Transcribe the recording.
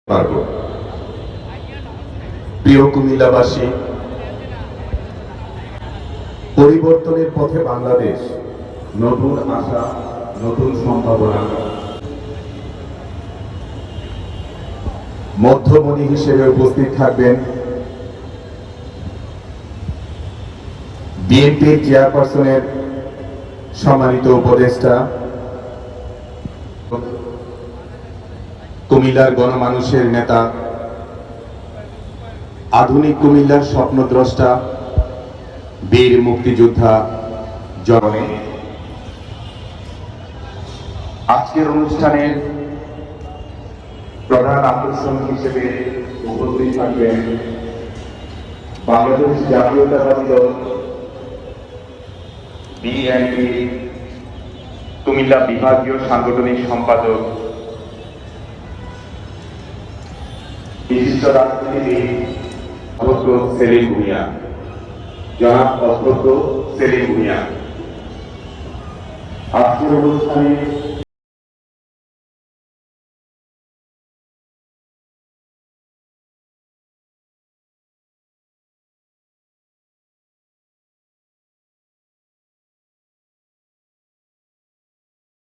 পারব। প্রিয় কুমিল্লাবাসী, পরিবর্তনের পথে বাংলাদেশ, নতুন আশা, নতুন সম্ভাবনা। মধ্যমণি হিসেবে উপস্থিত থাকবেন বিএনপির চেয়ারপারসনের সম্মানিত উপদেষ্টা, কুমিল্লার গণমানুষের নেতা, আধুনিক কুমিল্লার স্বপ্নদ্রষ্টা, বীর মুক্তিযোদ্ধা জননী। আজকের অনুষ্ঠানের প্রধান আকর্ষণ হিসেবে উপস্থিত থাকবেন বাংলাদেশ জাতীয়তাবাদী দল বিএনপি কুমিল্লা বিভাগীয় সাংগঠনিক সম্পাদক, বিশিষ্ট রাজনীতিবিদ অধ্যক্ষ সেলিম ভূঁইয়া, জনাব অধ্যক্ষ সেলিম ভূঁইয়া। আজকের অনুষ্ঠানে